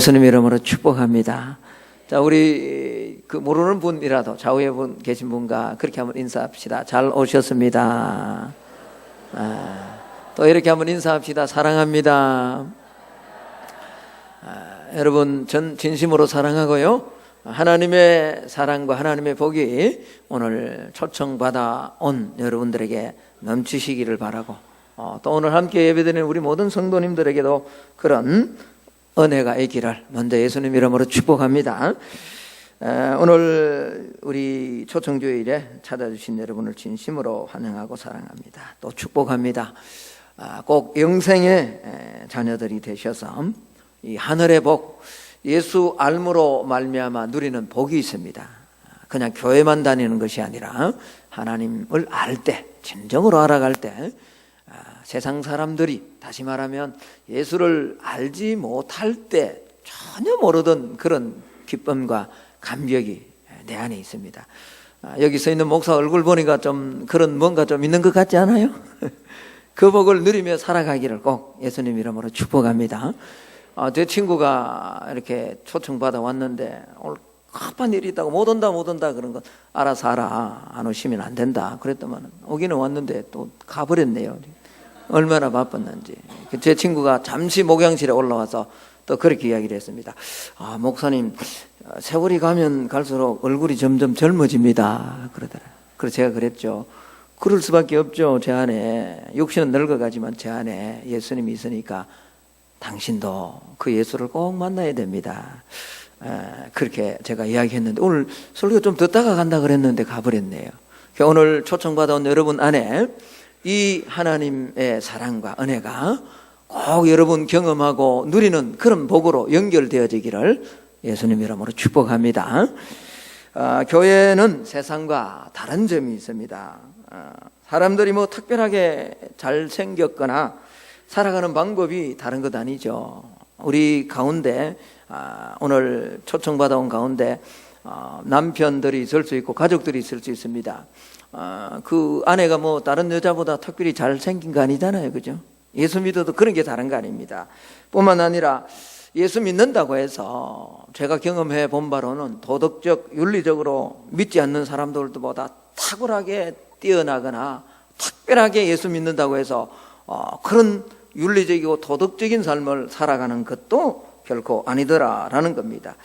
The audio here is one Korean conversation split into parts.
예수님 이름으로 축복합니다. 자, 우리 모르는 분이라도 좌우에 계신 분과 그렇게 한번 인사합시다. 잘 오셨습니다. 또 이렇게 한번 인사합시다. 사랑합니다. 여러분, 전 진심으로 사랑하고요, 하나님의 사랑과 하나님의 복이 오늘 초청받아 온 여러분들에게 넘치시기를 바라고, 또 오늘 함께 예배드리는 우리 모든 성도님들에게도 그런 은혜가 있기를 먼저 예수님 이름으로 축복합니다. 오늘 우리 초청주일에 찾아주신 여러분을 진심으로 환영하고 사랑합니다. 또 축복합니다. 꼭 영생의 자녀들이 되셔서 이 하늘의 복, 예수 알므로 말미암아 누리는 복이 있습니다. 그냥 교회만 다니는 것이 아니라 하나님을 알 때, 진정으로 알아갈 때 세상 사람들이, 다시 말하면 예수를 알지 못할 때 전혀 모르던 그런 기쁨과 감격이 내 안에 있습니다. 여기 서 있는 목사 얼굴 보니까 좀 그런 뭔가 좀 있는 것 같지 않아요? 그 복을 누리며 살아가기를 꼭 예수님 이름으로 축복합니다. 제 친구가 이렇게 초청받아 왔는데 오늘 급한 일이 있다고 못 온다 그런 건 알아서 알아, 안 오시면 안 된다 그랬더만 오기는 왔는데 또 가버렸네요. 얼마나 바빴는지. 제 친구가 잠시 목양실에 올라와서 또 그렇게 이야기를 했습니다. 목사님, 세월이 가면 갈수록 얼굴이 점점 젊어집니다 그러더라. 그래서 제가 그랬죠. 그럴 수밖에 없죠. 제 안에 육신은 늙어가지만 제 안에 예수님이 있으니까 당신도 그 예수를 꼭 만나야 됩니다. 그렇게 제가 이야기했는데 오늘 설교 좀 듣다가 간다 그랬는데 가버렸네요. 오늘 초청받아온 여러분 안에 이 하나님의 사랑과 은혜가 꼭 여러분 경험하고 누리는 그런 복으로 연결되어지기를 예수님 이름으로 축복합니다. 교회는 세상과 다른 점이 있습니다. 사람들이 뭐 특별하게 잘생겼거나 살아가는 방법이 다른 것 아니죠. 우리 가운데 오늘 초청받아온 가운데 남편들이 있을 수 있고 가족들이 있을 수 있습니다. 그 아내가 뭐 다른 여자보다 특별히 잘생긴 거 아니잖아요, 그죠? 예수 믿어도 그런 게 다른 거 아닙니다. 뿐만 아니라 예수 믿는다고 해서 제가 경험해 본 바로는 도덕적, 윤리적으로 믿지 않는 사람들보다 탁월하게 뛰어나거나 특별하게 예수 믿는다고 해서 그런 윤리적이고 도덕적인 삶을 살아가는 것도 결코 아니더라라는 겁니다.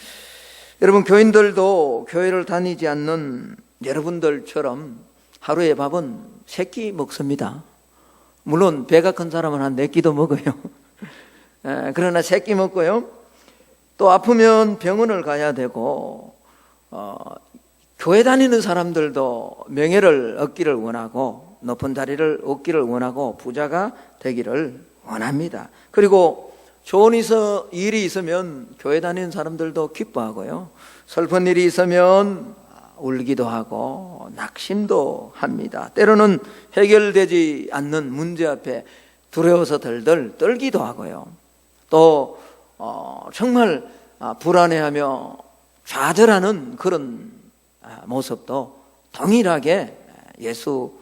여러분, 교인들도 교회를 다니지 않는 여러분들처럼 하루에 밥은 3끼 먹습니다. 물론 배가 큰 사람은 한 4끼도 먹어요. 그러나 3끼 먹고요, 또 아프면 병원을 가야 되고, 교회 다니는 사람들도 명예를 얻기를 원하고 높은 자리를 얻기를 원하고 부자가 되기를 원합니다. 그리고 좋은 일이 있으면 교회 다니는 사람들도 기뻐하고요, 슬픈 일이 있으면 울기도 하고 낙심도 합니다. 때로는 해결되지 않는 문제 앞에 두려워서 덜덜 떨기도 하고요, 또 정말 불안해하며 좌절하는 그런 모습도 동일하게 예수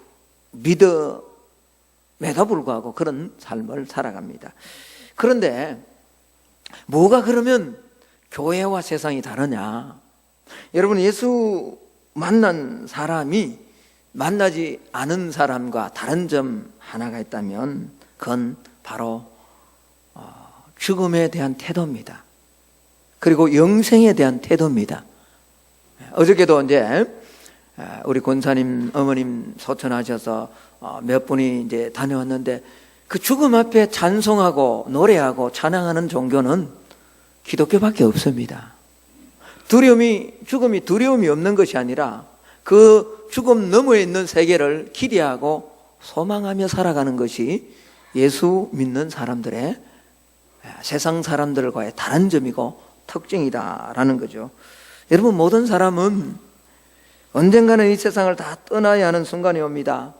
믿음에도 불구하고 그런 삶을 살아갑니다. 그런데 뭐가 그러면 교회와 세상이 다르냐? 여러분, 예수 만난 사람이 만나지 않은 사람과 다른 점 하나가 있다면 그건 바로 죽음에 대한 태도입니다. 그리고 영생에 대한 태도입니다. 어저께도 이제 우리 권사님 어머님 소천하셔서 몇 분이 이제 다녀왔는데 그 죽음 앞에 찬송하고 노래하고 찬양하는 종교는 기독교밖에 없습니다. 죽음이 두려움이 없는 것이 아니라 그 죽음 너머에 있는 세계를 기대하고 소망하며 살아가는 것이 예수 믿는 사람들의 세상 사람들과의 다른 점이고 특징이다라는 거죠. 여러분, 모든 사람은 언젠가는 이 세상을 다 떠나야 하는 순간이 옵니다.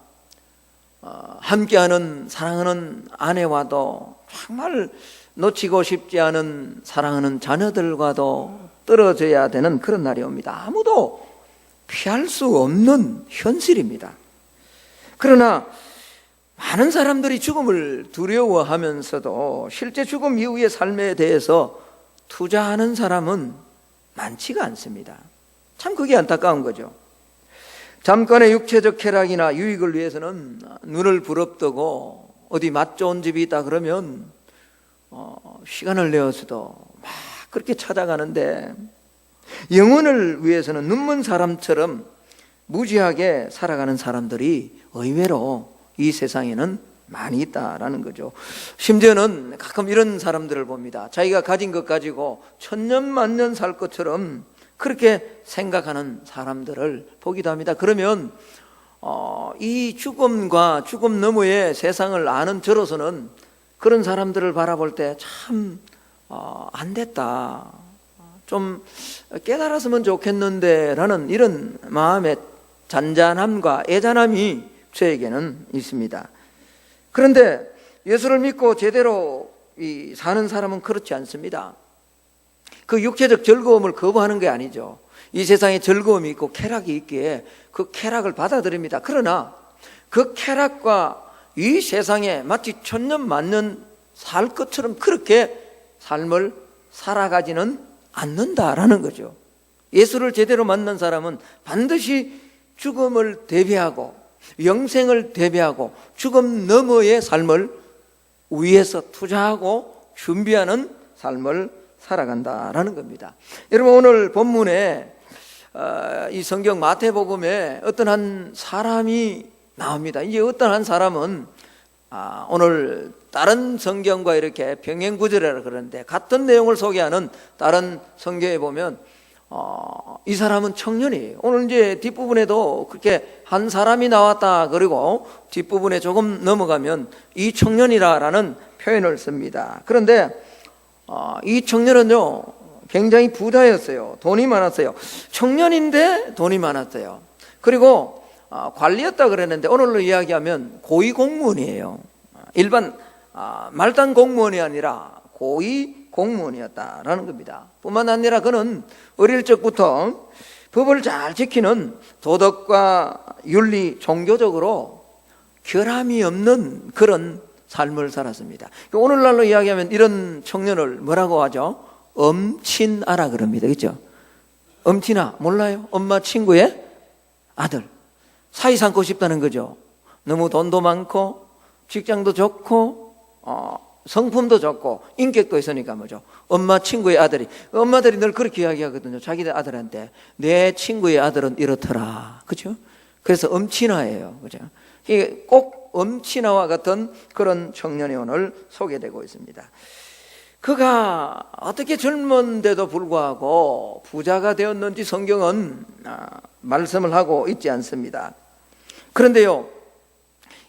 함께하는 사랑하는 아내와도, 정말 놓치고 싶지 않은 사랑하는 자녀들과도 떨어져야 되는 그런 날이 옵니다. 아무도 피할 수 없는 현실입니다. 그러나 많은 사람들이 죽음을 두려워하면서도 실제 죽음 이후의 삶에 대해서 투자하는 사람은 많지가 않습니다. 참 그게 안타까운 거죠. 잠깐의 육체적 쾌락이나 유익을 위해서는 눈을 부릅뜨고 어디 맛 좋은 집이 있다 그러면 시간을 내어서도 막 그렇게 찾아가는데, 영혼을 위해서는 눈먼 사람처럼 무지하게 살아가는 사람들이 의외로 이 세상에는 많이 있다라는 거죠. 심지어는 가끔 이런 사람들을 봅니다. 자기가 가진 것 가지고 천년만년 살 것처럼 그렇게 생각하는 사람들을 보기도 합니다. 그러면 이 죽음과 죽음 너머의 세상을 아는 저로서는 그런 사람들을 바라볼 때 참 안 됐다, 좀 깨달았으면 좋겠는데 라는 이런 마음의 잔잔함과 애잔함이 저에게는 있습니다. 그런데 예수를 믿고 제대로 사는 사람은 그렇지 않습니다. 그 육체적 즐거움을 거부하는 게 아니죠. 이 세상에 즐거움이 있고 쾌락이 있기에 그 쾌락을 받아들입니다. 그러나 그 쾌락과 이 세상에 마치 천년 만년 살 것처럼 그렇게 삶을 살아가지는 않는다라는 거죠. 예수를 제대로 만난 사람은 반드시 죽음을 대비하고 영생을 대비하고 죽음 너머의 삶을 위해서 투자하고 준비하는 삶을 살아간다라는 겁니다. 여러분, 오늘 본문에 이 성경 마태복음에 어떤 한 사람이 나옵니다. 이제 어떤 한 사람은 오늘 다른 성경과 이렇게 병행구절이라 그러는데, 같은 내용을 소개하는 다른 성경에 보면 이 사람은 청년이에요. 오늘 이제 뒷부분에도 그렇게 한 사람이 나왔다, 그리고 뒷부분에 조금 넘어가면 이 청년이라는 표현을 씁니다. 그런데 이 청년은요 굉장히 부자였어요. 돈이 많았어요. 청년인데 돈이 많았어요. 그리고 관리였다 그랬는데 오늘로 이야기하면 고위 공무원이에요. 일반 말단 공무원이 아니라 고위 공무원이었다라는 겁니다. 뿐만 아니라 그는 어릴 적부터 법을 잘 지키는 도덕과 윤리, 종교적으로 결함이 없는 그런 삶을 살았습니다. 오늘날로 이야기하면 이런 청년을 뭐라고 하죠? 엄친아라 그럽니다. 그렇죠? 엄친아 몰라요? 엄마 친구의 아들. 사이 삼고 싶다는 거죠. 너무 돈도 많고 직장도 좋고 성품도 좋고 인격도 있으니까 뭐죠? 엄마 친구의 아들이. 엄마들이 늘 그렇게 이야기하거든요. 자기들 아들한테 내 친구의 아들은 이렇더라. 그렇죠? 그래서 엄친아예요. 그렇죠? 이게 꼭 엄친아와 같은 그런 청년이 오늘 소개되고 있습니다. 그가 어떻게 젊은데도 불구하고 부자가 되었는지 성경은 말씀을 하고 있지 않습니다. 그런데요,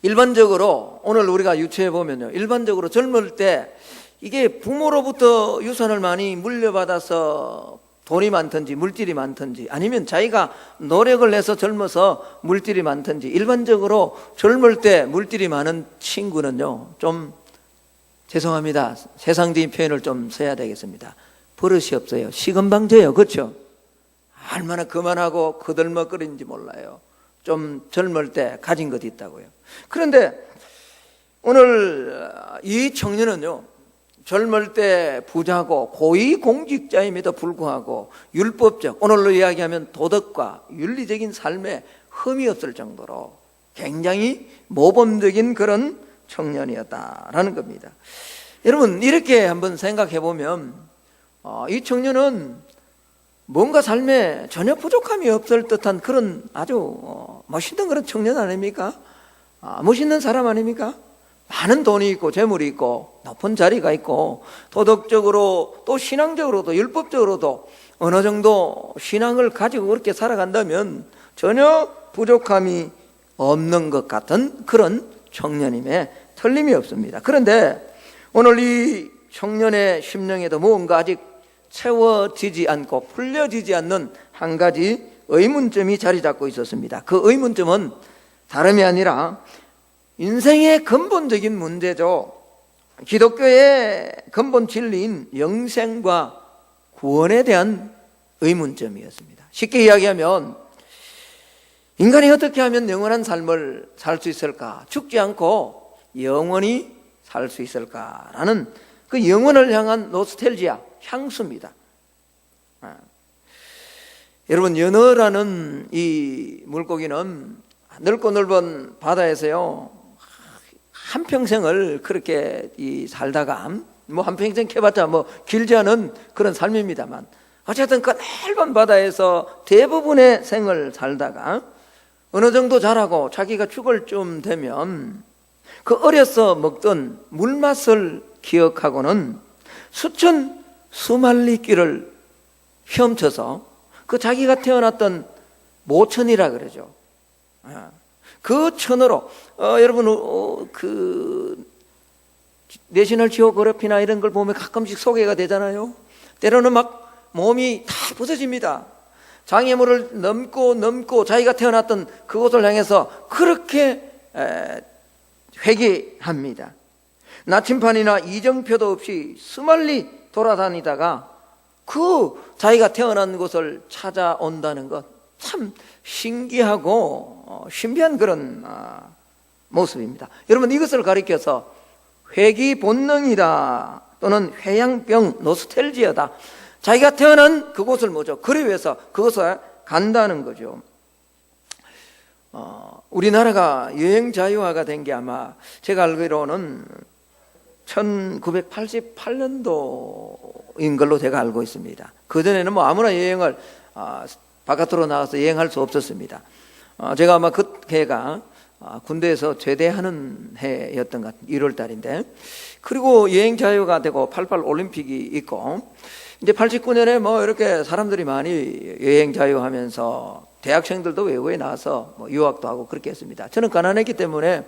일반적으로 오늘 우리가 유추해 보면요, 일반적으로 젊을 때 이게 부모로부터 유산을 많이 물려받아서 돈이 많든지 물질이 많든지, 아니면 자기가 노력을 해서 젊어서 물질이 많든지, 일반적으로 젊을 때 물질이 많은 친구는요, 좀 죄송합니다, 세상적인 표현을 좀 써야 되겠습니다. 버릇이 없어요. 시건방져요. 그렇죠? 얼마나 그만하고 거들먹거리는지 몰라요. 좀 젊을 때 가진 것이 있다고요. 그런데 오늘 이 청년은요, 젊을 때 부자고 고위 공직자임에도 불구하고 율법적, 오늘로 이야기하면 도덕과 윤리적인 삶에 흠이 없을 정도로 굉장히 모범적인 그런 청년이었다라는 겁니다. 여러분, 이렇게 한번 생각해 보면 이 청년은 뭔가 삶에 전혀 부족함이 없을 듯한 그런 아주 멋있는 그런 청년 아닙니까? 멋있는 사람 아닙니까? 많은 돈이 있고 재물이 있고 높은 자리가 있고 도덕적으로 또 신앙적으로도 율법적으로도 어느 정도 신앙을 가지고 그렇게 살아간다면 전혀 부족함이 없는 것 같은 그런 청년임에 틀림이 없습니다. 그런데 오늘 이 청년의 심령에도 무언가 아직 채워지지 않고 풀려지지 않는 한 가지 의문점이 자리 잡고 있었습니다. 그 의문점은 다름이 아니라 인생의 근본적인 문제죠. 기독교의 근본 진리인 영생과 구원에 대한 의문점이었습니다. 쉽게 이야기하면 인간이 어떻게 하면 영원한 삶을 살 수 있을까? 죽지 않고 영원히 살 수 있을까라는 그 영원을 향한 노스텔지아, 향수입니다. 여러분, 연어라는 이 물고기는 넓고 넓은 바다에서요 한평생을 그렇게 살다가 뭐 한평생 캐봤자 뭐 길지 않은 그런 삶입니다만, 어쨌든 그 넓은 바다에서 대부분의 생을 살다가 어느 정도 자라고 자기가 죽을 쯤 되면 그 어려서 먹던 물맛을 기억하고는 수천 수만리 길을 헤엄쳐서 그 자기가 태어났던 모천이라 그러죠. 그 천으로 여러분 그 내셔널 지오그래피나 이런 걸 보면 가끔씩 소개가 되잖아요. 때로는 막 몸이 다 부서집니다. 장애물을 넘고 자기가 태어났던 그곳을 향해서 그렇게 회개합니다. 나침판이나 이정표도 없이 수만리 돌아다니다가 그 자기가 태어난 곳을 찾아온다는 것, 참 신기하고 신비한 그런 모습입니다. 여러분, 이것을 가리켜서 회귀 본능이다 또는 회양병 노스텔지어다, 자기가 태어난 그곳을 뭐죠? 그리 위해서 그곳에 간다는 거죠. 우리나라가 여행 자유화가 된 게 아마 제가 알기로는 1988년도인 걸로 제가 알고 있습니다. 그전에는 뭐 아무나 여행을 바깥으로 나가서 여행할 수 없었습니다. 제가 아마 그 해가 군대에서 제대하는 해였던 것 같아요. 1월 달인데, 그리고 여행 자유가 되고 88 올림픽이 있고, 이제 89년에 뭐 이렇게 사람들이 많이 여행 자유하면서 대학생들도 외국에 나와서 뭐 유학도 하고 그렇게 했습니다. 저는 가난했기 때문에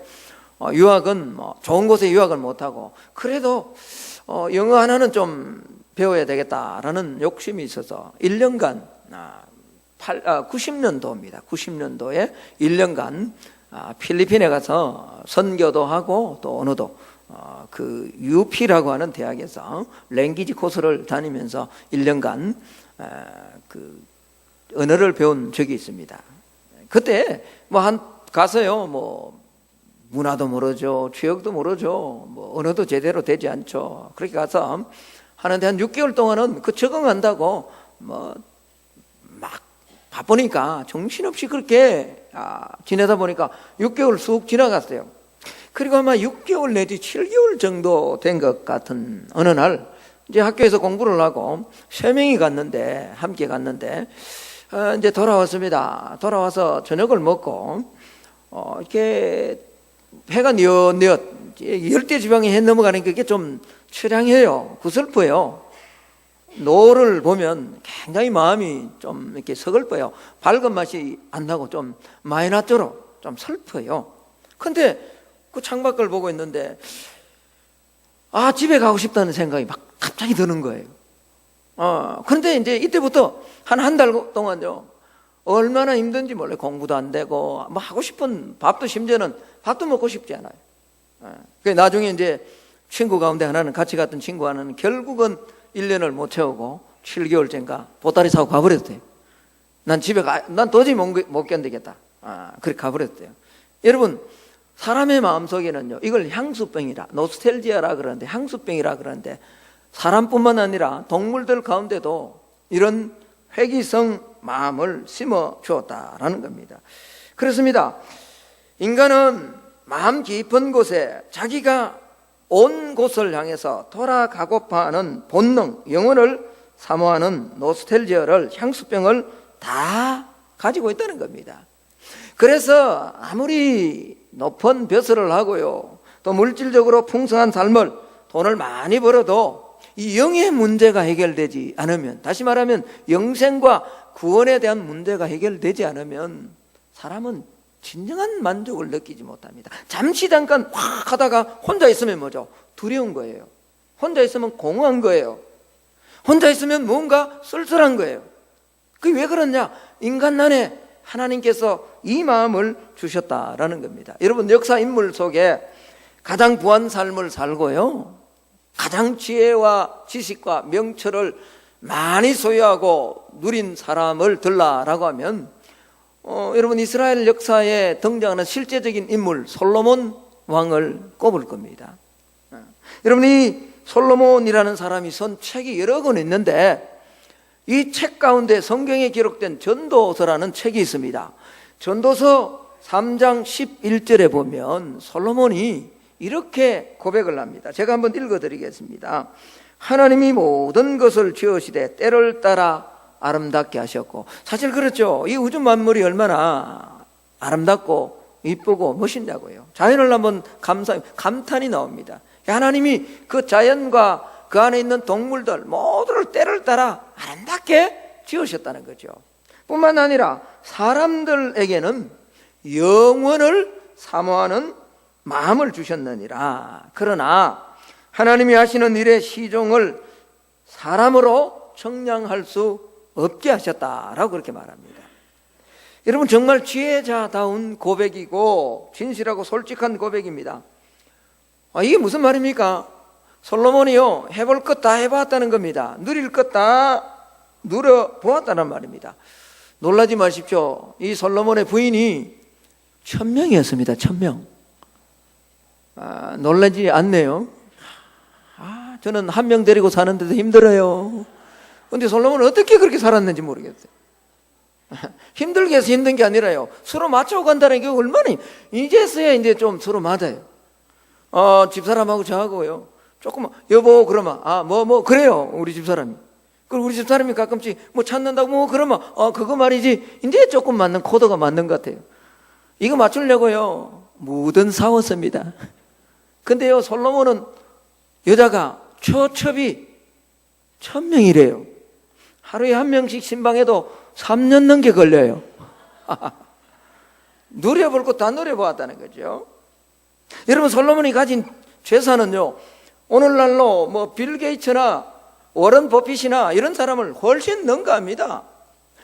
유학은 뭐 좋은 곳에 유학을 못하고, 그래도 영어 하나는 좀 배워야 되겠다라는 욕심이 있어서 1년간 90년도입니다. 90년도에 1년간 필리핀에 가서 선교도 하고 또 언어도 그 UP라고 하는 대학에서 랭귀지 코스를 다니면서 1년간 그 언어를 배운 적이 있습니다. 그때 뭐 가서요 뭐 문화도 모르죠, 취역도 모르죠, 뭐 언어도 제대로 되지 않죠. 그렇게 가서 하는데 한 6개월 동안은 그 적응한다고 뭐 막 바쁘니까 정신없이 그렇게 지내다 보니까 6개월 쑥 지나갔어요. 그리고 아마 6개월 내지 7개월 정도 된 것 같은 어느 날 이제 학교에서 공부를 하고 3명이 갔는데, 함께 갔는데 이제 돌아왔습니다. 돌아와서 저녁을 먹고 이렇게 해가 뉘엿뉘엿 열대지방에 해 넘어가니까 이게 좀 처량해요. 구슬퍼요. 노을을 보면 굉장히 마음이 좀 이렇게 서글퍼요. 밝은 맛이 안 나고 좀 마이너스로 좀 슬퍼요. 근데 그 창밖을 보고 있는데 집에 가고 싶다는 생각이 막 갑자기 드는 거예요. 그런데 이제 이때부터 한 달 동안요 얼마나 힘든지 몰라요. 공부도 안 되고 뭐 하고 싶은 밥도, 심지어는 밥도 먹고 싶지 않아요. 그 나중에 이제 친구 가운데 하나는, 같이 갔던 친구 하나는 결국은 1년을 못 채우고 7개월째인가 보따리 사고 가버렸대요. 난 집에 난 도저히 못 견디겠다. 그렇게 가버렸대요. 여러분, 사람의 마음속에는요 이걸 향수병이라, 노스텔지아라 그러는데, 향수병이라 그러는데, 사람뿐만 아니라 동물들 가운데도 이런 회귀성 마음을 심어 주었다라는 겁니다. 그렇습니다. 인간은 마음 깊은 곳에 자기가 온 곳을 향해서 돌아가고파 하는 본능, 영혼을 사모하는 노스텔지아를, 향수병을 다 가지고 있다는 겁니다. 그래서 아무리 높은 벼슬을 하고요 또 물질적으로 풍성한 삶을, 돈을 많이 벌어도 이 영의 문제가 해결되지 않으면, 다시 말하면 영생과 구원에 대한 문제가 해결되지 않으면 사람은 진정한 만족을 느끼지 못합니다. 잠시 잠깐 확 하다가 혼자 있으면 뭐죠? 두려운 거예요. 혼자 있으면 공허한 거예요. 혼자 있으면 뭔가 쓸쓸한 거예요. 그게 왜 그러냐? 인간 안에 하나님께서 이 마음을 주셨다라는 겁니다. 여러분, 역사 인물 속에 가장 부한 삶을 살고요 가장 지혜와 지식과 명철을 많이 소유하고 누린 사람을 들라라고 하면 여러분, 이스라엘 역사에 등장하는 실제적인 인물 솔로몬 왕을 꼽을 겁니다. 여러분, 이 솔로몬이라는 사람이 쓴 책이 여러 권 있는데 이 책 가운데 성경에 기록된 전도서라는 책이 있습니다. 전도서 3장 11절에 보면 솔로몬이 이렇게 고백을 합니다. 제가 한번 읽어드리겠습니다. 하나님이 모든 것을 지으시되 때를 따라 아름답게 하셨고, 사실 그렇죠. 이 우주 만물이 얼마나 아름답고 이쁘고 멋있냐고요. 자연을 한번 감탄이 나옵니다. 하나님이 그 자연과 그 안에 있는 동물들 모두를 때를 따라 아름답게 지으셨다는 거죠. 뿐만 아니라 사람들에게는 영원을 사모하는 마음을 주셨느니라. 그러나 하나님이 하시는 일의 시종을 사람으로 청량할 수 없게 하셨다라고 그렇게 말합니다. 여러분, 정말 지혜자다운 고백이고 진실하고 솔직한 고백입니다. 이게 무슨 말입니까? 솔로몬이요, 해볼 것 다 해봤다는 겁니다. 누릴 것 다 누려보았다는 말입니다. 놀라지 마십시오. 이 솔로몬의 부인이 1000명이었습니다. 1000명. 놀라지 않네요. 저는 한 명 데리고 사는데도 힘들어요. 근데 솔로몬은 어떻게 그렇게 살았는지 모르겠어요. 힘들게 해서 힘든 게 아니라요, 서로 맞춰 간다는 게 얼마나, 이제서야 이제 좀 서로 맞아요. 집사람하고 저하고요, 조금 여보 그러면 그래요 우리 집사람이. 그리고 우리 집사람이 가끔씩 뭐 찾는다고 그러면 그거 말이지, 이제 조금 맞는 코드가 맞는 것 같아요. 이거 맞추려고요 무든 싸웠습니다. 근데요, 솔로몬은 여자가 처첩이 1000명이래요. 하루에 한 명씩 신방해도 3년 넘게 걸려요. 누려볼 것 다 누려보았다는 거죠. 여러분, 솔로몬이 가진 재산은요, 오늘날로 뭐 빌 게이츠나 워런 버핏이나 이런 사람을 훨씬 능가합니다.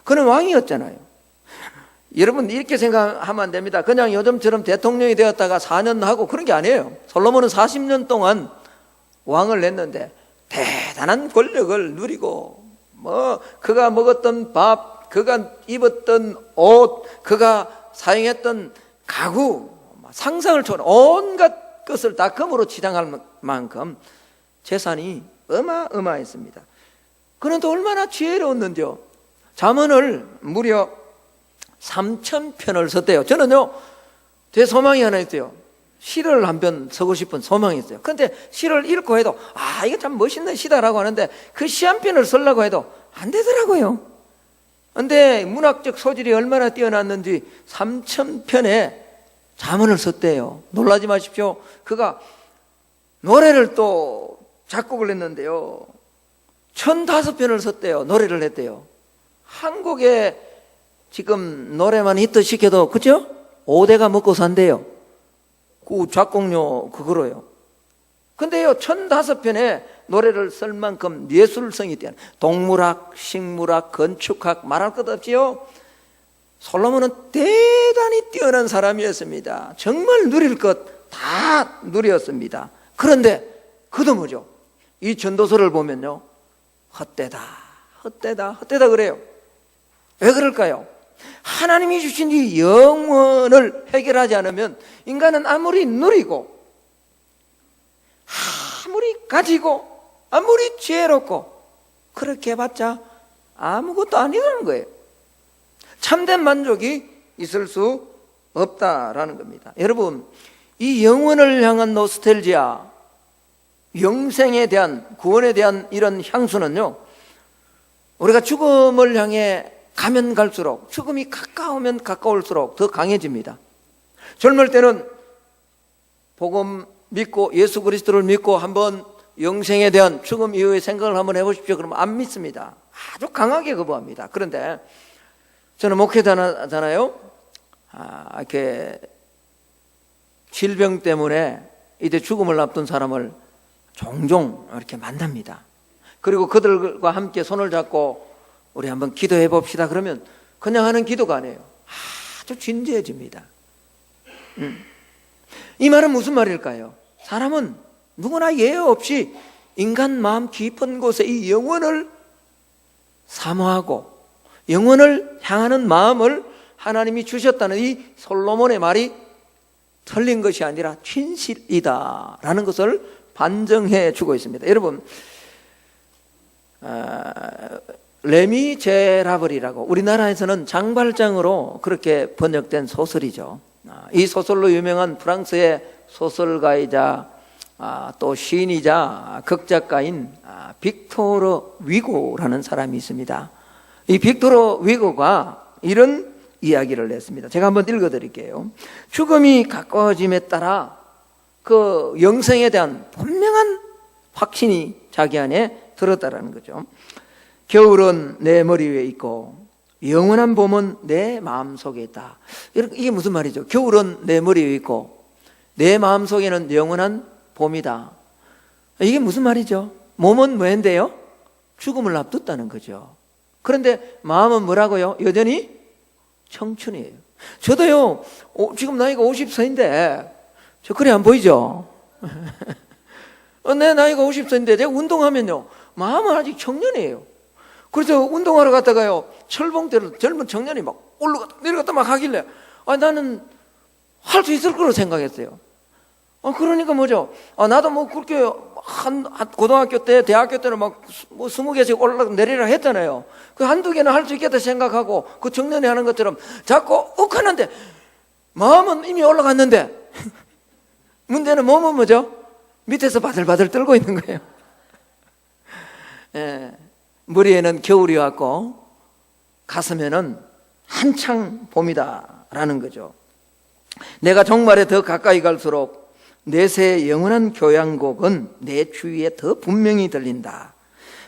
그는 왕이었잖아요. 여러분, 이렇게 생각하면 안 됩니다. 그냥 요즘처럼 대통령이 되었다가 4년 하고 그런 게 아니에요. 솔로몬은 40년 동안 왕을 냈는데 대단한 권력을 누리고, 그가 먹었던 밥, 그가 입었던 옷, 그가 사용했던 가구, 상상을 초월한 온갖 것을 다 금으로 치장할 만큼 재산이 어마어마했습니다. 그는 또 얼마나 지혜로웠는지요. 잠언을 무려 3000편을 썼대요. 저는요, 제 소망이 하나 있어요. 시를 한 편 쓰고 싶은 소망이 있어요. 그런데 시를 읽고 해도 이게 참 멋있는 시다라고 하는데 그 시 한 편을 쓰려고 해도 안 되더라고요. 그런데 문학적 소질이 얼마나 뛰어났는지 3000편의 잠언을 썼대요. 놀라지 마십시오. 그가 노래를 또 작곡을 했는데요, 1005편을 썼대요. 노래를 했대요. 한국에 지금 노래만 히트시켜도, 그죠? 5대가 먹고 산대요. 그 작곡료 그거로요. 근데요, 1005편의 노래를 쓸 만큼 예술성이 뛰어난, 동물학, 식물학, 건축학 말할 것 없지요. 솔로몬은 대단히 뛰어난 사람이었습니다. 정말 누릴 것 다 누렸습니다. 그런데 그도 뭐죠? 이 전도서를 보면요, 헛되다 그래요. 왜 그럴까요? 하나님이 주신 이 영원을 해결하지 않으면 인간은 아무리 누리고 아무리 가지고 아무리 지혜롭고 그렇게 해봤자 아무것도 아니라는 거예요. 참된 만족이 있을 수 없다라는 겁니다. 여러분, 이 영혼을 향한 노스텔지아, 영생에 대한, 구원에 대한 이런 향수는요, 우리가 죽음을 향해 가면 갈수록, 죽음이 가까우면 가까울수록 더 강해집니다. 젊을 때는 복음 믿고 예수 그리스도를 믿고 한번 영생에 대한, 죽음 이후의 생각을 한번 해보십시오. 그러면 안 믿습니다. 아주 강하게 거부합니다. 그런데 저는 목회자잖아요. 이렇게 질병 때문에 이제 죽음을 앞둔 사람을 종종 이렇게 만납니다. 그리고 그들과 함께 손을 잡고 우리 한번 기도해 봅시다 그러면 그냥 하는 기도가 아니에요. 아주 진지해집니다. 이 말은 무슨 말일까요? 사람은 누구나 예외 없이 인간 마음 깊은 곳에 이 영혼을 사모하고 영혼을 향하는 마음을 하나님이 주셨다는 이 솔로몬의 말이 틀린 것이 아니라 진실이다라는 것을 반증해 주고 있습니다. 여러분, 레미제라블이라고 우리나라에서는 장발장으로 그렇게 번역된 소설이죠. 이 소설로 유명한 프랑스의 소설가이자 또 시인이자 극작가인 빅토르 위고라는 사람이 있습니다. 이 빅토르 위고가 이런 이야기를 냈습니다. 제가 한번 읽어드릴게요. 죽음이 가까워짐에 따라 그 영생에 대한 분명한 확신이 자기 안에 들었다라는 거죠. 겨울은 내 머리 위에 있고 영원한 봄은 내 마음속에 있다. 이게 무슨 말이죠? 겨울은 내 머리 위에 있고 내 마음속에는 영원한 봄이다. 이게 무슨 말이죠? 몸은 뭐인데요? 죽음을 앞뒀다는 거죠. 그런데 마음은 뭐라고요? 여전히 청춘이에요. 저도요, 지금 나이가 50세인데 저 그래 안 보이죠? 내 나이가 50세인데 제가 운동하면요 마음은 아직 청년이에요. 그래서 운동하러 갔다가요 철봉대로 젊은 청년이 막 올라갔다 내려갔다 막 하길래 나는 할 수 있을 거로 생각했어요. 그러니까 뭐죠? 나도 뭐 그렇게 한 고등학교 때 대학교 때는 막 뭐 20개씩 올라가 내리라 했잖아요. 그 한두 개는 할 수 있겠다 생각하고 그 청년이 하는 것처럼 자꾸 억하는데 마음은 이미 올라갔는데 문제는 몸은 뭐죠? 밑에서 바들바들 떨고 있는 거예요. 예, 머리에는 겨울이 왔고 가슴에는 한창 봄이다라는 거죠. 내가 정말에 더 가까이 갈수록 내세의 영원한 교향곡은 내 주위에 더 분명히 들린다.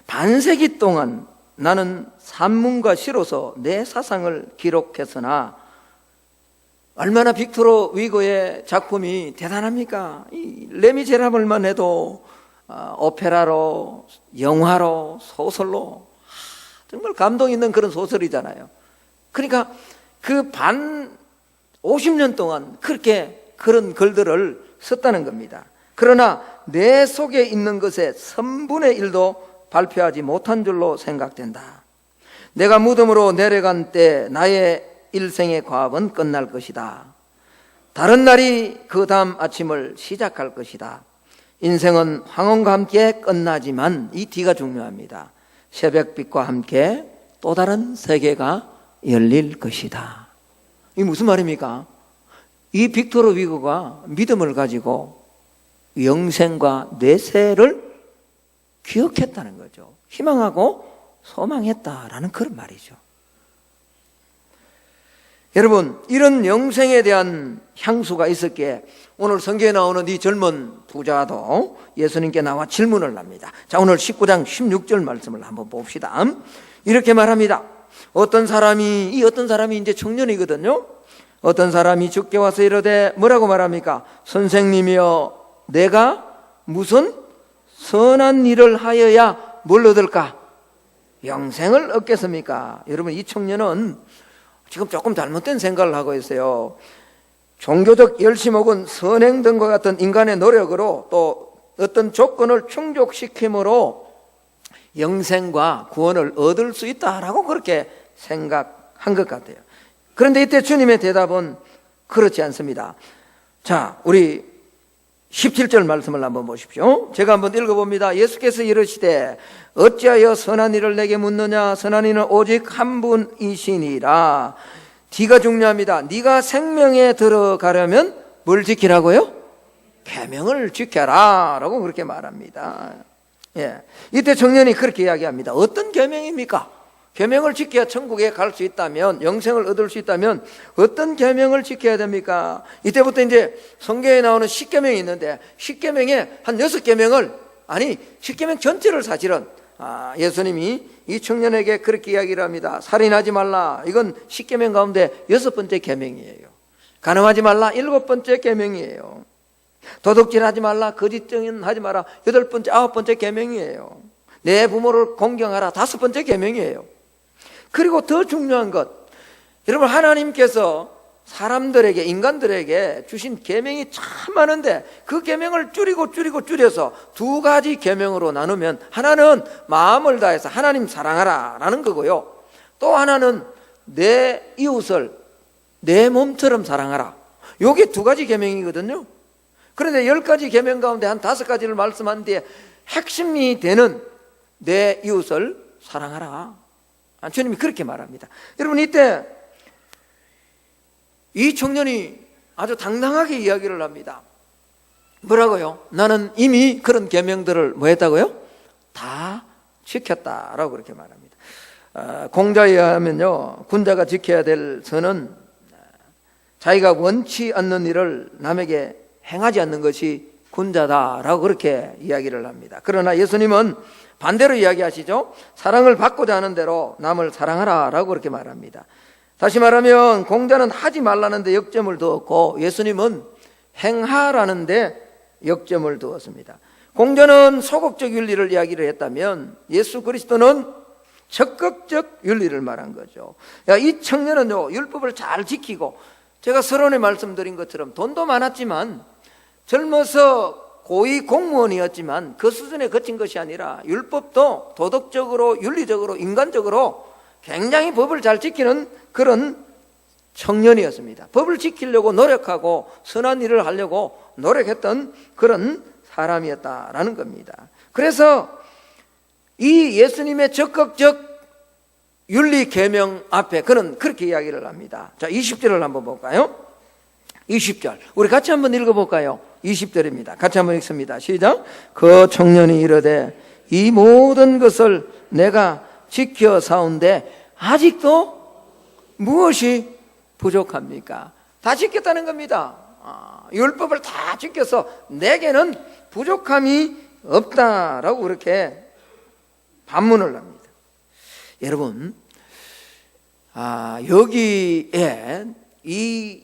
반세기 동안 나는 산문과 시로서 내 사상을 기록했으나 얼마나 빅토르 위고의 작품이 대단합니까? 이 레미제라블만 해도 오페라로, 영화로, 소설로 정말 감동 있는 그런 소설이잖아요. 그러니까 그 50년 동안 그렇게 그런 글들을 썼다는 겁니다. 그러나 내 속에 있는 것의 3분의 1도 발표하지 못한 줄로 생각된다. 내가 무덤으로 내려간 때 나의 일생의 과업은 끝날 것이다. 다른 날이 그 다음 아침을 시작할 것이다. 인생은 황혼과 함께 끝나지만 이 뒤가 중요합니다. 새벽빛과 함께 또 다른 세계가 열릴 것이다. 이게 무슨 말입니까? 이 빅토르 위고가 믿음을 가지고 영생과 뇌세를 기억했다는 거죠. 희망하고 소망했다라는 그런 말이죠. 여러분, 이런 영생에 대한 향수가 있었기에 오늘 성경에 나오는 이 젊은 부자도 예수님께 나와 질문을 합니다. 자, 오늘 19장 16절 말씀을 한번 봅시다. 이렇게 말합니다. 어떤 사람이 이제 청년이거든요. 어떤 사람이 주께 와서 이르되 뭐라고 말합니까? 선생님이여, 내가 무슨 선한 일을 하여야 뭘 얻을까? 영생을 얻겠습니까? 여러분, 이 청년은 지금 조금 잘못된 생각을 하고 있어요. 종교적 열심 혹은 선행 등과 같은 인간의 노력으로 또 어떤 조건을 충족시킴으로 영생과 구원을 얻을 수 있다라고 그렇게 생각한 것 같아요. 그런데 이때 주님의 대답은 그렇지 않습니다. 자, 우리 17절 말씀을 한번 보십시오. 제가 한번 읽어봅니다. 예수께서 이르시되 어찌하여 선한 일을 내게 묻느냐? 선한 이는 오직 한 분이시니라. 뒤가 중요합니다. 네가 생명에 들어가려면 뭘 지키라고요? 계명을 지켜라 라고 그렇게 말합니다. 예. 이때 청년이 그렇게 이야기합니다. 어떤 계명입니까? 계명을 지켜야 천국에 갈 수 있다면, 영생을 얻을 수 있다면 어떤 계명을 지켜야 됩니까? 이때부터 이제 성경에 나오는 10계명이 있는데 10계명에 한 6계명을, 아니 10계명 전체를 사실은 예수님이 이 청년에게 그렇게 이야기를 합니다. 살인하지 말라, 이건 10계명 가운데 6번째 계명이에요. 간음하지 말라, 7번째 계명이에요. 도둑질하지 말라, 거짓 증언하지 마라, 8번째, 9번째 계명이에요. 내 부모를 공경하라, 5번째 계명이에요. 그리고 더 중요한 것, 여러분, 하나님께서 사람들에게, 인간들에게 주신 계명이 참 많은데 그 계명을 줄여서 2가지 계명으로 나누면, 하나는 마음을 다해서 하나님 사랑하라 라는 거고요, 또 하나는 내 이웃을 내 몸처럼 사랑하라. 요게 2가지 계명이거든요. 그런데 10가지 계명 가운데 한 5가지를 말씀한 뒤에 핵심이 되는 내 이웃을 사랑하라. 주님이 그렇게 말합니다. 여러분, 이때 이 청년이 아주 당당하게 이야기를 합니다. 뭐라고요? 나는 이미 그런 계명들을 뭐 했다고요? 다 지켰다라고 그렇게 말합니다. 공자에 의하면요, 군자가 지켜야 될 선은 자기가 원치 않는 일을 남에게 행하지 않는 것이 군자다라고 그렇게 이야기를 합니다. 그러나 예수님은 반대로 이야기하시죠. 사랑을 받고자 하는 대로 남을 사랑하라라고 그렇게 말합니다. 다시 말하면 공자는 하지 말라는데 역점을 두었고 예수님은 행하라는데 역점을 두었습니다. 공자는 소극적 윤리를 이야기를 했다면 예수 그리스도는 적극적 윤리를 말한 거죠. 이 청년은요, 율법을 잘 지키고, 제가 서론에 말씀드린 것처럼 돈도 많았지만, 젊어서 고위 공무원이었지만 그 수준에 거친 것이 아니라 율법도 도덕적으로, 윤리적으로, 인간적으로 굉장히 법을 잘 지키는 그런 청년이었습니다. 법을 지키려고 노력하고 선한 일을 하려고 노력했던 그런 사람이었다라는 겁니다. 그래서 이 예수님의 적극적 윤리 계명 앞에 그는 그렇게 이야기를 합니다. 자, 20절을 한번 볼까요? 20절 우리 같이 한번 읽어볼까요? 20절입니다. 같이 한번 읽습니다. 시작. 그 청년이 이르되 이 모든 것을 내가 지켜 사온데 아직도 무엇이 부족합니까? 다 지켰다는 겁니다. 율법을 다 지켜서 내게는 부족함이 없다라고 그렇게 반문을 합니다. 여러분, 여기에 이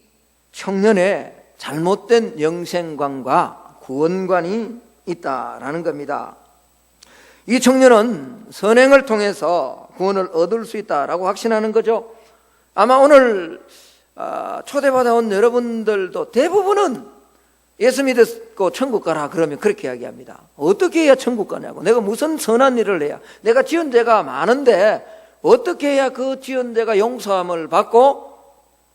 청년의 잘못된 영생관과 구원관이 있다라는 겁니다. 이 청년은 선행을 통해서 구원을 얻을 수 있다라고 확신하는 거죠. 아마 오늘 초대받아온 여러분들도 대부분은 예수 믿고 천국 가라 그러면 그렇게 이야기합니다. 어떻게 해야 천국 가냐고, 내가 무슨 선한 일을 해야, 내가 지은 죄가 많은데 어떻게 해야 그 지은 죄가 용서함을 받고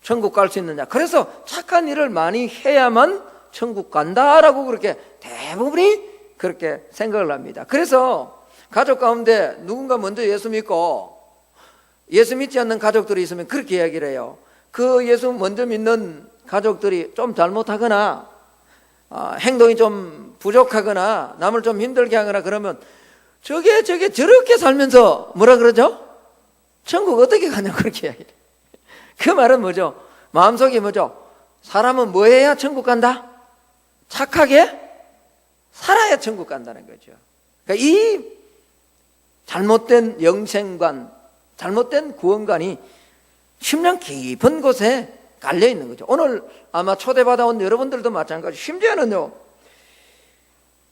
천국 갈 수 있느냐. 그래서 착한 일을 많이 해야만 천국 간다라고 그렇게 대부분이 그렇게 생각을 합니다. 그래서 가족 가운데 누군가 먼저 예수 믿고 예수 믿지 않는 가족들이 있으면 그렇게 이야기를 해요. 그 예수 먼저 믿는 가족들이 좀 잘못하거나 행동이 좀 부족하거나 남을 좀 힘들게 하거나 그러면 저게 저렇게 살면서 뭐라 그러죠? 천국 어떻게 가냐 그렇게 이야기해요. 그 말은 뭐죠? 마음속에 뭐죠? 사람은 뭐 해야 천국 간다? 착하게 살아야 천국 간다는 거죠. 그러니까 이 잘못된 영생관, 잘못된 구원관이 심령 깊은 곳에 깔려 있는 거죠. 오늘 아마 초대받아온 여러분들도 마찬가지. 심지어는요,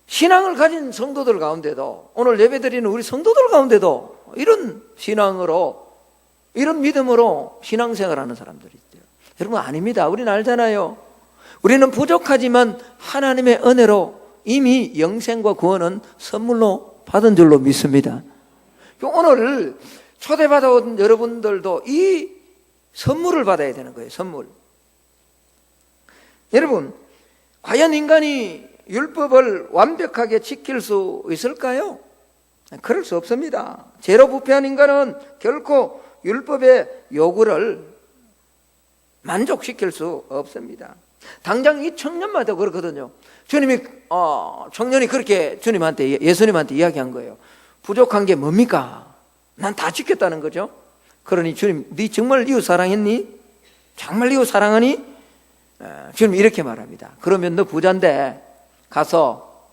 신앙을 가진 성도들 가운데도, 오늘 예배드리는 우리 성도들 가운데도 이런 신앙으로, 이런 믿음으로 신앙생활하는 사람들이 있대요. 여러분, 아닙니다. 우리는 알잖아요. 우리는 부족하지만 하나님의 은혜로 이미 영생과 구원은 선물로 받은 줄로 믿습니다. 오늘 초대받아온 여러분들도 이 선물을 받아야 되는 거예요. 선물. 여러분, 과연 인간이 율법을 완벽하게 지킬 수 있을까요? 그럴 수 없습니다. 죄로 부패한 인간은 결코 율법의 요구를 만족시킬 수 없습니다. 당장 이 청년마다 그렇거든요. 주님이 청년이 그렇게 주님한테, 예수님한테 이야기한 거예요. 부족한 게 뭡니까? 난 다 지켰다는 거죠. 그러니 주님, 네 정말 이웃 사랑했니? 정말 이웃 사랑하니? 주님 이렇게 말합니다. 그러면 너 부자인데 가서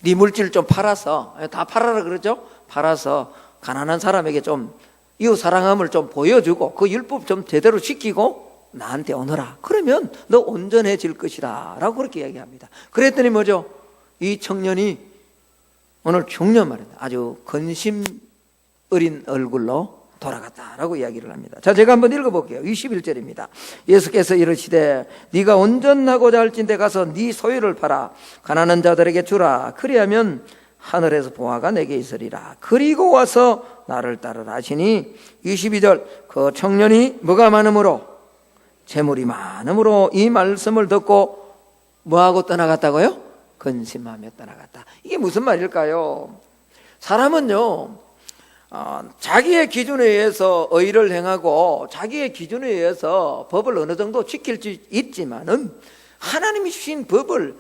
네 물질 좀 팔아서, 다 팔아라 그러죠? 팔아서 가난한 사람에게 좀 이웃 사랑함을 좀 보여주고 그 율법 좀 제대로 지키고 나한테 오너라. 그러면 너 온전해질 것이다 라고 그렇게 이야기합니다. 그랬더니 뭐죠? 이 청년이 오늘 중요한 말입니다. 아주 근심 어린 얼굴로 돌아갔다라고 이야기를 합니다. 자, 제가 한번 읽어볼게요. 21절입니다. 예수께서 이르시되 네가 온전하고자 할진대 가서 네 소유를 팔아 가난한 자들에게 주라. 그리하면 하늘에서 보화가 내게 있으리라. 그리고 와서 나를 따르라 하시니 22절 그 청년이 뭐가 많음으로 재물이 많음으로 이 말씀을 듣고 뭐하고 떠나갔다고요? 근심하며 떠나갔다. 이게 무슨 말일까요? 사람은요, 자기의 기준에 의해서 의를 행하고 자기의 기준에 의해서 법을 어느 정도 지킬 수 있지만은 하나님이 주신 법을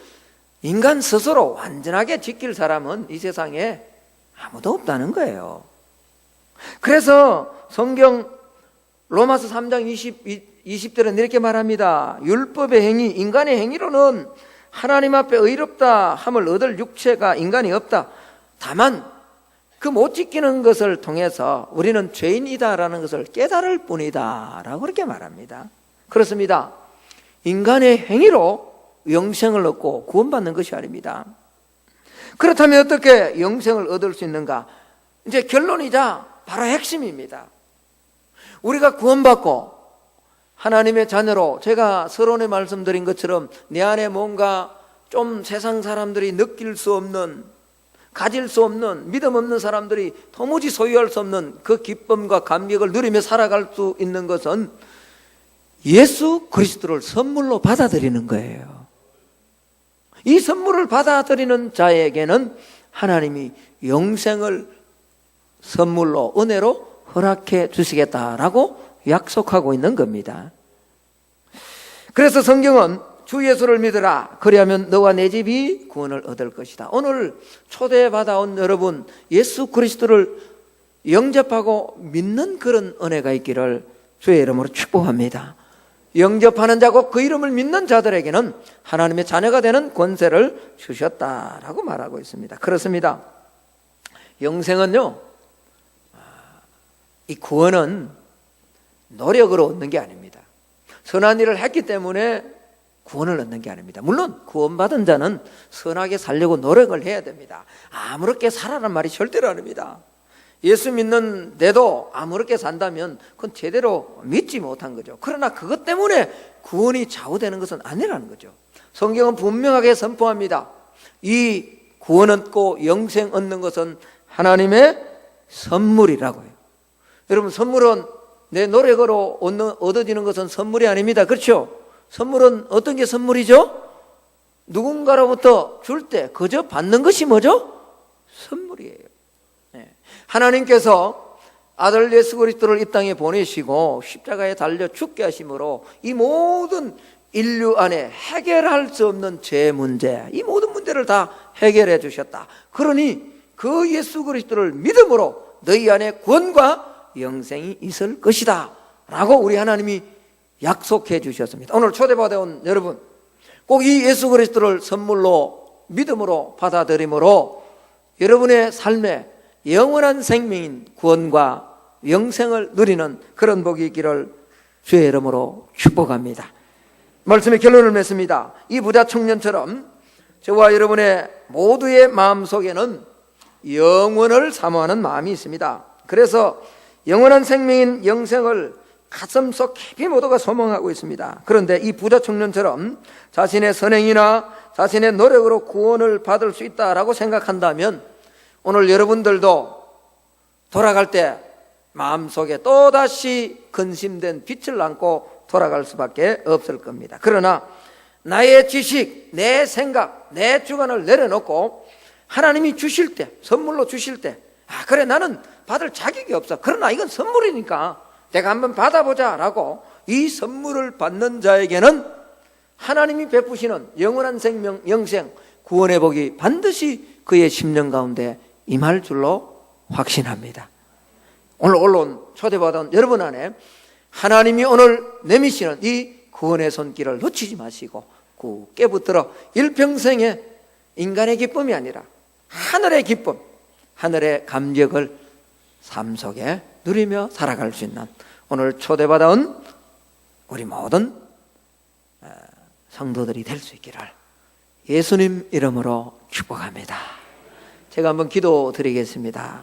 인간 스스로 완전하게 지킬 사람은 이 세상에 아무도 없다는 거예요. 그래서 성경 로마서 3장 20절은 이렇게 말합니다. 율법의 행위, 인간의 행위로는 하나님 앞에 의롭다 함을 얻을 육체가 인간이 없다. 다만 그 못 지키는 것을 통해서 우리는 죄인이다라는 것을 깨달을 뿐이다 라고 그렇게 말합니다. 그렇습니다. 인간의 행위로 영생을 얻고 구원받는 것이 아닙니다. 그렇다면 어떻게 영생을 얻을 수 있는가? 이제 결론이자 바로 핵심입니다. 우리가 구원받고 하나님의 자녀로, 제가 서론에 말씀드린 것처럼 내 안에 뭔가 좀 세상 사람들이 느낄 수 없는, 가질 수 없는, 믿음 없는 사람들이 도무지 소유할 수 없는 그 기쁨과 감격을 누리며 살아갈 수 있는 것은 예수 그리스도를 선물로 받아들이는 거예요. 이 선물을 받아들이는 자에게는 하나님이 영생을 선물로, 은혜로 허락해 주시겠다라고 약속하고 있는 겁니다. 그래서 성경은 주 예수를 믿으라, 그리하면 너와 내 집이 구원을 얻을 것이다. 오늘 초대받아온 여러분, 예수 그리스도를 영접하고 믿는 그런 은혜가 있기를 주의 이름으로 축복합니다. 영접하는 자고 그 이름을 믿는 자들에게는 하나님의 자녀가 되는 권세를 주셨다라고 말하고 있습니다. 그렇습니다. 영생은요, 이 구원은 노력으로 얻는 게 아닙니다. 선한 일을 했기 때문에 구원을 얻는 게 아닙니다. 물론 구원받은 자는 선하게 살려고 노력을 해야 됩니다. 아무렇게 살아라는 말이 절대로 아닙니다. 예수 믿는데도 아무렇게 산다면 그건 제대로 믿지 못한 거죠. 그러나 그것 때문에 구원이 좌우되는 것은 아니라는 거죠. 성경은 분명하게 선포합니다. 이 구원 얻고 영생 얻는 것은 하나님의 선물이라고요. 여러분, 선물은 내 노력으로 얻어지는 것은 선물이 아닙니다. 그렇죠? 선물은 어떤 게 선물이죠? 누군가로부터 줄 때 그저 받는 것이 뭐죠? 선물이에요. 하나님께서 아들 예수 그리스도를 이 땅에 보내시고 십자가에 달려 죽게 하심으로 이 모든 인류 안에 해결할 수 없는 죄 문제, 이 모든 문제를 다 해결해 주셨다. 그러니 그 예수 그리스도를 믿음으로 너희 안에 구원과 영생이 있을 것이다 라고 우리 하나님이 약속해 주셨습니다. 오늘 초대받아온 여러분, 꼭 이 예수 그리스도를 선물로 믿음으로 받아들임으로 여러분의 삶에 영원한 생명인 구원과 영생을 누리는 그런 복이 있기를 주의 이름으로 축복합니다. 말씀의 결론을 맺습니다. 이 부자 청년처럼 저와 여러분의 모두의 마음속에는 영원을 사모하는 마음이 있습니다. 그래서 영원한 생명인 영생을 가슴속 깊이 모두가 소망하고 있습니다. 그런데 이 부자 청년처럼 자신의 선행이나 자신의 노력으로 구원을 받을 수 있다라고 생각한다면 오늘 여러분들도 돌아갈 때 마음속에 또다시 근심된 빛을 안고 돌아갈 수밖에 없을 겁니다. 그러나 나의 지식, 내 생각, 내 주관을 내려놓고 하나님이 주실 때, 선물로 주실 때, 그래, 나는 받을 자격이 없어. 그러나 이건 선물이니까 내가 한번 받아보자 라고 이 선물을 받는 자에게는 하나님이 베푸시는 영원한 생명, 영생, 구원의 복이 반드시 그의 심령 가운데 임할 줄로 확신합니다. 오늘 언론 초대받은 여러분 안에 하나님이 오늘 내미시는 이 구원의 손길을 놓치지 마시고 굳게 붙들어 일평생에 인간의 기쁨이 아니라 하늘의 기쁨, 하늘의 감격을 삶 속에 누리며 살아갈 수 있는 오늘 초대받아온 우리 모든 성도들이 될 수 있기를 예수님 이름으로 축복합니다. 제가 한번 기도 드리겠습니다.